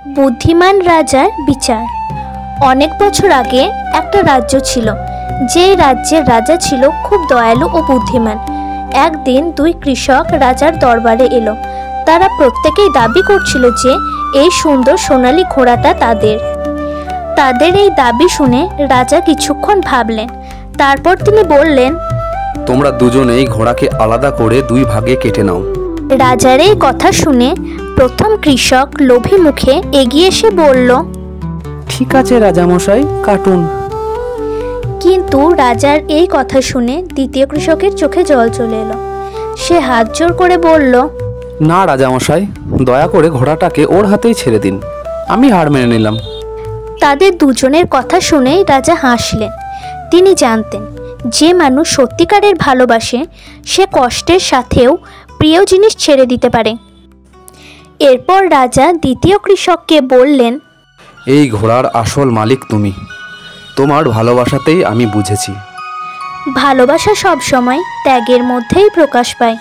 বুদ্ধিমান রাজার বিচার। অনেক বছর আগে একটা রাজ্য ছিল, যে রাজ্যের রাজা ছিল খুব দয়ালু ও বুদ্ধিমান। একদিন দুই কৃষক রাজার দরবারে এলো। তারা প্রত্যেকেই দাবি করছিল যে এই সুন্দর সোনালী ঘোড়াটা তাদের এই দাবি শুনে রাজা কিছুক্ষণ ভাবলেন। তারপর তিনি বললেন, তোমরা দুজনেই ঘোড়াকে আলাদা করে দুই ভাগে কেটে নাও। রাজার এই কথা শুনে প্রথম কৃষক লোভী মুখে এগিয়ে এসে বলল, ঠিক আছে রাজামশাই, কাটুন। কিন্তু রাজার এই কথা শুনে দ্বিতীয় কৃষকের চোখে জল চলে এলো। সে হাত জোড় করে বলল, না রাজামশাই, দয়া করে ঘোড়াটাকে ওর হাতেই ছেড়ে দিন, আমি হার মেনে নিলাম। তাদের দুজনের কথা শুনেই রাজা হাসলেন। তিনি জানতেন যে মানুষ সত্যিকারের ভালোবাসে সে কষ্টের সাথেও প্রিয় জিনিস ছেড়ে দিতে পারে। এরপর রাজা দ্বিতীয় কৃষককে বললেন, এই ঘোড়ার আসল মালিক তুমি, তোমার ভালোবাসাতেই আমি বুঝেছি। ভালোবাসা সবসময় ত্যাগের মধ্যেই প্রকাশ পায়।